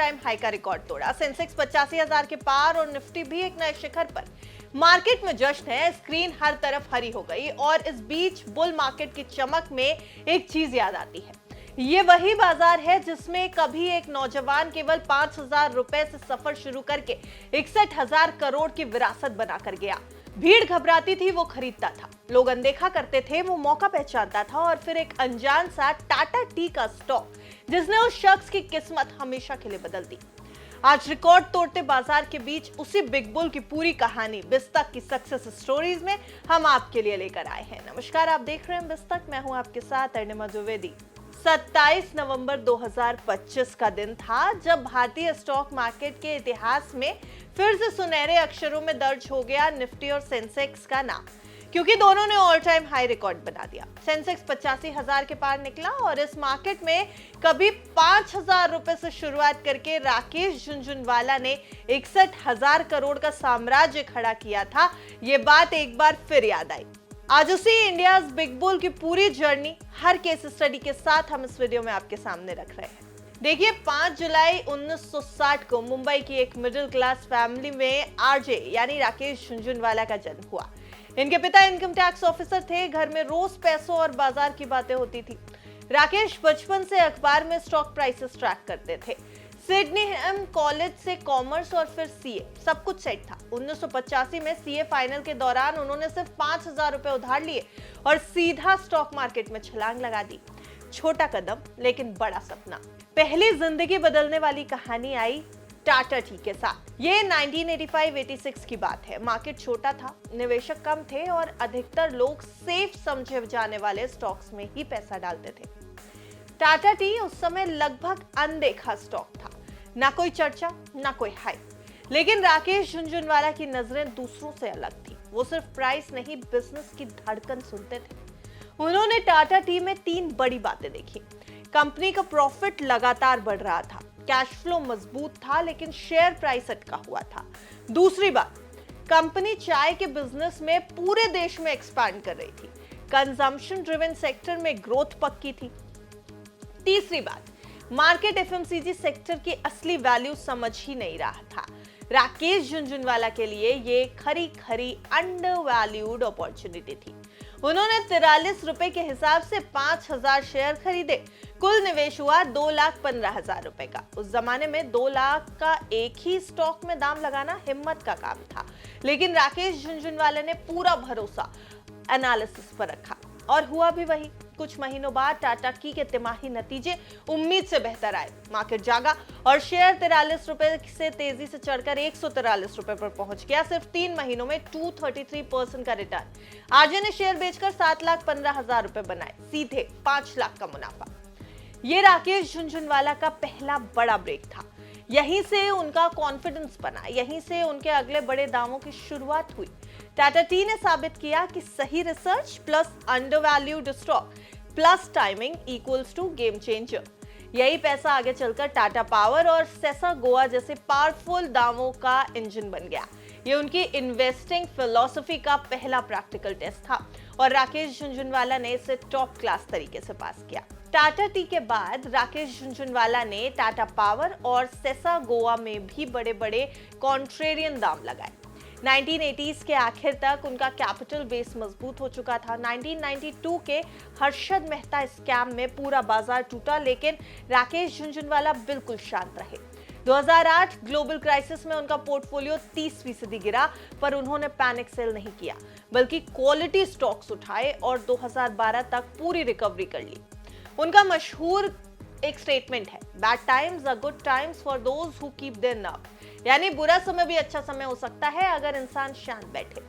Time high का record तोड़ा। Sensex 85,000 के पार और निफ्टी भी एक नए शिखर पर। मार्केट में जश्न है, स्क्रीन हर तरफ हरी हो गई और इस बीच बुल मार्केट की चमक में एक चीज याद आती है। ये वही बाजार है जिसमें कभी एक नौजवान केवल 5,000 रुपए से सफर शुरू करके 61,000 करोड़ की विरासत बनाकर गया। भीड़ घबराती थी, वो खरीदता था। लोग अनदेखा करते थे, वो मौका पहचानता था। और फिर एक अनजान सा टाटा टी का स्टॉक जिसने उस शख्स की किस्मत हमेशा के लिए बदल दी। आज रिकॉर्ड तोड़ते बाजार के बीच उसी बिग बुल की पूरी कहानी बिस्तक की सक्सेस स्टोरीज में हम आपके लिए लेकर आए हैं। नमस्कार, आप देख रहे हैं बिस्तक, मैं हूं आपके साथ अर्णिमा द्विवेदी। 27 नवंबर 2025 का दिन था जब भारतीय स्टॉक मार्केट के इतिहास में फिर से सुनहरे अक्षरों में दर्ज हो गया निफ्टी और सेंसेक्स का नाम, क्योंकि दोनों ने ऑल टाइम हाई रिकॉर्ड बना दिया। सेंसेक्स 85,000 के पार निकला और इस मार्केट में कभी 5,000 रुपए से शुरुआत करके राकेश झुनझुनवाला ने 61,000 करोड़ का साम्राज्य खड़ा किया था। ये बात एक बार फिर याद आई। आज उसी इंडिया बिग बुल की पूरी जर्नी हर केस स्टडी के साथ हम इस वीडियो में आपके सामने रख रहे हैं। देखिए, 5 जुलाई 1960 को मुंबई की एक मिडिल क्लास फैमिली में आरजे यानी राकेश झुनझुनवाला का जन्म हुआ। इनके पिता इनकम टैक्स ऑफिसर थे। घर में रोज पैसों और बाजार की बातें होती थी। राकेश बचपन से अखबार में स्टॉक प्राइसेस ट्रैक करते थे। सिडनीहम कॉलेज से कॉमर्स और फिर सीए, सब कुछ सेट था। 1985 में सीए फाइनल के दौरान उन्होंने सिर्फ 5,000 रुपए उधार लिए और सीधा स्टॉक मार्केट में छलांग लगा दी। छोटा कदम लेकिन बड़ा सपना। पहली जिंदगी बदलने वाली कहानी आई टाटा टी के साथ। ये 1985-86 की बात है। मार्केट छोटा था, निवेशक कम थे और अधिकतर लोग सेफ समझे जाने वाले स्टॉक्स में ही पैसा डालते थे। टाटा टी उस समय लगभग अनदेखा स्टॉक था, ना कोई चर्चा, ना कोई हाइप। लेकिन राकेश झुनझुनवाला की नजरें दूसरों से अलग थी। वो सिर्फ प्राइस नहीं, बिजनेस की धड़कन सुनते थे। उन्होंने टाटा टी में 3 बड़ी बातें देखी। कंपनी का प्रॉफिट लगातार बढ़ रहा था, कैश फ्लो मजबूत था, लेकिन शेयर प्राइस अटका हुआ था। दूसरी बात, कंपनी चाय के बिजनेस में पूरे देश में एक्सपैंड कर रही थी। कंजम्पशन ड्रिवन सेक्टर में ग्रोथ पक्की थी। तीसरी बात, मार्केट एफएमसीजी सेक्टर की असली वैल्यू समझ ही नहीं रहा था। राकेश झुनझुनवाला के लिए ये खरी खरी अंडर वैल्यूड अपॉर्चुनिटी थी। उन्होंने 43 रुपए के हिसाब से 5,000 शेयर खरीदे। कुल निवेश हुआ 2,15,000 रुपए का। उस जमाने में 2 लाख का एक ही स्टॉक में दाम लगाना हिम्मत का काम था, लेकिन राकेश झुनझुनवाला ने पूरा भरोसा एनालिसिस पर रखा और हुआ भी वही। कुछ महीनों बाद टाटा टी के तिमाही नतीजे उम्मीद से बेहतर आए। मार्केट जागा और शेयर 43 रुपए से तेजी से चढ़कर 143 रुपए पर पहुंच गया। सिर्फ 3 महीनों में 233% का रिटर्न। आरजे ने शेयर बेचकर 7,15,000 रुपए बनाए, सीधे 5 लाख का मुनाफा। ये राकेश झुनझुनवाला का पहला बड़ा ब्रेक था। यहीं से उनका कॉन्फिडेंस बना, यहीं से उनके अगले बड़े दावों की शुरुआत हुई। टाटा टी ने साबित किया कि सही research plus undervalued stock plus timing equals to game changer. यही पैसा आगे चलकर टाटा पावर और सेसा गोवा जैसे पावरफुल दावों का इंजन बन गया। ये उनकी इन्वेस्टिंग फिलॉसफी का पहला प्रैक्टिकल टेस्ट था और राकेश झुनझुनवाला ने इसे टॉप क्लास तरीके से पास किया। टाटा टी के बाद राकेश झुनझुनवाला ने टाटा पावर और सेसा गोवा में भी बड़े बड़े कॉन्ट्रेरियन दाम लगाए। 1980s के आखिर तक उनका कैपिटल बेस मजबूत हो चुका था। 1992 के हर्षद मेहता स्कैम में पूरा बाजार टूटा, लेकिन राकेश झुनझुनवाला बिल्कुल शांत रहे। 2008 ग्लोबल क्राइसिस में उनका पोर्टफोलियो 30% गिरा, पर उन्होंने पैनिक सेल नहीं किया, बल्कि क्वालिटी स्टॉक्स उठाए और 2012 तक पूरी रिकवरी कर ली। उनका मशहूर एक स्टेटमेंट है, bad times are good times for those who keep their nerve, यानी बुरा समय भी अच्छा समय हो सकता है अगर इंसान शांत बैठे।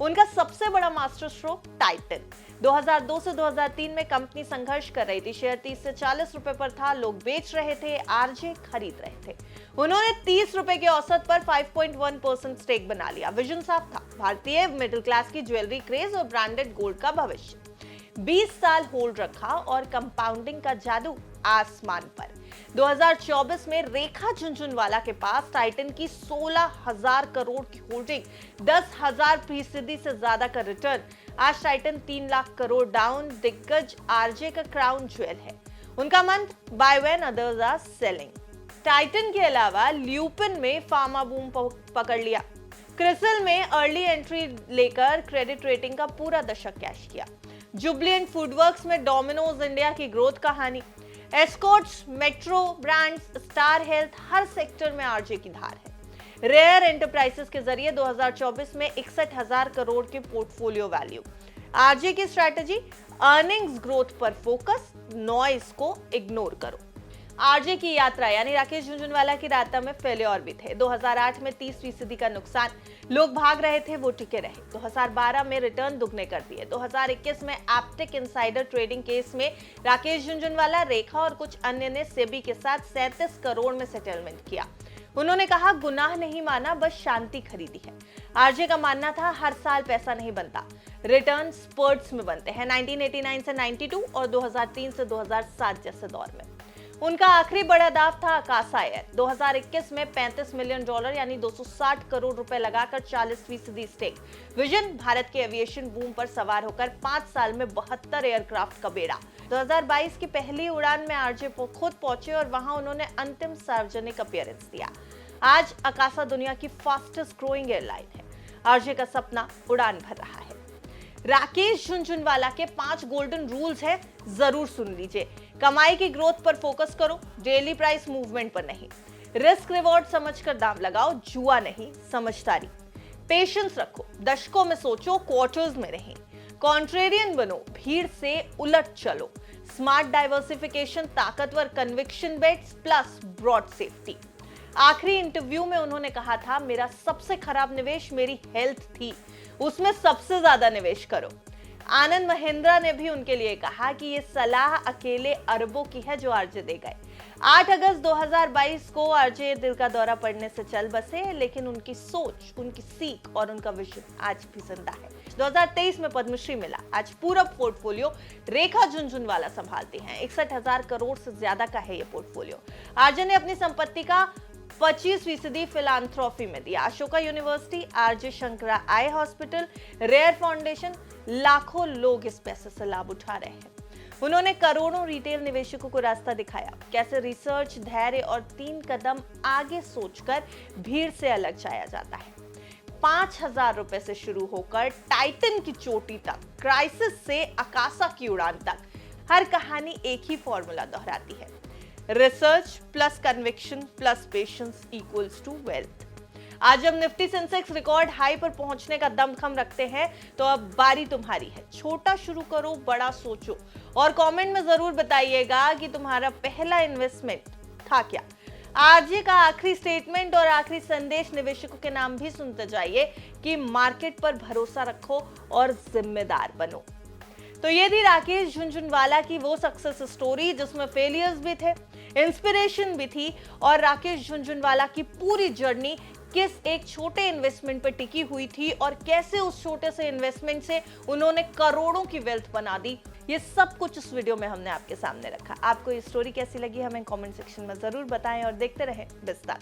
उनका सबसे बड़ा मास्टर स्ट्रोक टाइटन। 2002 से 2003 में कंपनी संघर्ष कर रही थी। शेयर 30 से 40 रुपए पर था, लोग बेच रहे थे, आरजे खरीद रहे थे। उन्होंने 30 रुपए के औसत पर 5.1% स्टेक बना लिया। विजन साफ था, भारतीय मिडिल क्लास की ज्वेलरी क्रेज और ब्रांडेड गोल्ड का भविष्य। 20 साल होल्ड रखा और कंपाउंडिंग का जादू आसमान पर। 2024 में रेखा झुनझुनवाला के पास टाइटन की 16,000 करोड़ की होल्डिंग, 10,000% से ज्यादा का रिटर्न। आज टाइटन 3 लाख करोड़ डाउन, दिग्गज आरजे का क्राउन ज्वेल है। उनका मंत्र, buy when others are selling. Titan के अलावा ल्यूपिन में फार्मा बूम पकड़ लिया। क्रिसिल में अर्ली एंट्री लेकर क्रेडिट रेटिंग का पूरा दशक कैश किया। जुबलिएंट फूडवर्क्स में डोमिनोज इंडिया की ग्रोथ कहानी। एस्कॉर्ट्स, मेट्रो ब्रांड्स, स्टार हेल्थ, हर सेक्टर में आरजे की धार है। रेयर एंटरप्राइजेस के जरिए 2024 में 61,000 करोड़ के पोर्टफोलियो वैल्यू। आरजे की स्ट्रैटेजी, अर्निंग्स ग्रोथ पर फोकस, नॉइज को इग्नोर करो। आरजे की यात्रा यानी राकेश झुनझुनवाला की रास्ता में फेल्योर भी थे। 2008 में 30% का नुकसान, लोग भाग रहे थे, वो टिके रहे। 2012 में रिटर्न दुगने कर दिए। 2021 में एप्टिक इनसाइडर ट्रेडिंग केस में राकेश झुनझुनवाला, रेखा और कुछ अन्य ने सेबी के साथ 37 करोड़ में सेटलमेंट किया। उन्होंने कहा, गुनाह नहीं माना, बस शांति खरीदी है। आरजे का मानना था हर साल पैसा नहीं बनता, रिटर्न स्पर्ट्स में बनते हैं। 1989 से 92 और 2003 से 2007 जैसे दौर में। उनका आखिरी बड़ा दाव था आकाशा एयर। 2021 में $35 मिलियन यानी 260 करोड़ रुपए लगाकर 40% स्टेक। विजन, भारत के एविएशन बूम पर सवार होकर 5 साल में 72 एयरक्राफ्ट का बेड़ा। 2022 की पहली उड़ान में आरजे खुद पहुंचे और वहां उन्होंने अंतिम सार्वजनिक अपीयरेंस दिया। आज आकाशा दुनिया की फास्टेस्ट ग्रोइंग एयरलाइन है। आरजे का सपना उड़ान भर रहा है। राकेश झुनझुनवाला के 5 गोल्डन रूल्स हैं, जरूर सुन लीजिए। कमाई की ग्रोथ पर फोकस करो, डेली प्राइस मूवमेंट पर नहीं। रिस्क रिवॉर्ड समझकर दाम लगाओ, जुआ नहीं, समझदारी। पेशेंस रखो, दशकों में सोचो, क्वार्टर्स में नहीं। कॉन्ट्रेरियन बनो, भीड़ से उलट चलो। स्मार्ट डाइवर्सिफिकेशन, ताकतवर conviction bets plus broad safety. आखिरी इंटरव्यू में उन्होंने कहा था, मेरा सबसे खराब निवेश मेरी हेल्थ थी, उसमें सबसे ज्यादा निवेश करो। आनंद महिंद्रा ने भी उनके लिए कहा कि ये सलाह अकेले अरबों की है जो आरजे दे गए। 8 अगस्त 2022 को आरजे दिल का दौरा पड़ने से चल बसे, लेकिन उनकी सोच, उनकी सीख और उनका विजन आज भी जिंदा है। 2023 में पद्मश्री मिला। आज पूरा पोर्टफोलियो रेखा झुनझुनवाला संभालती हैं। 61,000 करोड़ से ज्यादा का है ये पोर्टफोलियो। आरजे ने अपनी संपत्ति का 25% फिलांथ्रोफी में दिया। Ashoka university, RJ Sankara eye hospital, rare foundation, लाखों लोग इस पैसे से लाभ उठा रहे हैं। उन्होंने करोड़ों रिटेल निवेशकों को रास्ता दिखाया, कैसे रिसर्च, धैर्य और 3 कदम आगे सोचकर भीड़ से अलग जाया जाता है। 5,000 रुपए से शुरू होकर टाइटन की चोटी तक, क्राइसिस से आकाशा की उड़ान तक, हर कहानी एक ही फॉर्मूला दोहराती है। Research plus conviction plus patience equals to wealth. आज जब निफ्टी सेंसेक्स रिकॉर्ड हाई पर पहुंचने का दमखम रखते हैं, तो अब बारी तुम्हारी है। छोटा शुरू करो, बड़ा सोचो और कमेंट में जरूर बताइएगा कि तुम्हारा पहला इन्वेस्टमेंट था क्या। आरजे का आखिरी स्टेटमेंट और आखिरी संदेश निवेशकों के नाम भी सुनते जाइए कि मार्केट पर भरोसा रखो और जिम्मेदार बनो। तो ये थी राकेश झुनझुनवाला की वो सक्सेस स्टोरी जिसमें फेलियर्स भी थे, इंस्पिरेशन भी थी और राकेश झुनझुनवाला की पूरी जर्नी किस एक छोटे इन्वेस्टमेंट पर टिकी हुई थी और कैसे उस छोटे से इन्वेस्टमेंट से उन्होंने करोड़ों की वेल्थ बना दी। ये सब कुछ इस वीडियो में हमने आपके सामने रखा। आपको ये स्टोरी कैसी लगी हमें कमेंट सेक्शन में जरूर बताएं और देखते रहें विस्तार।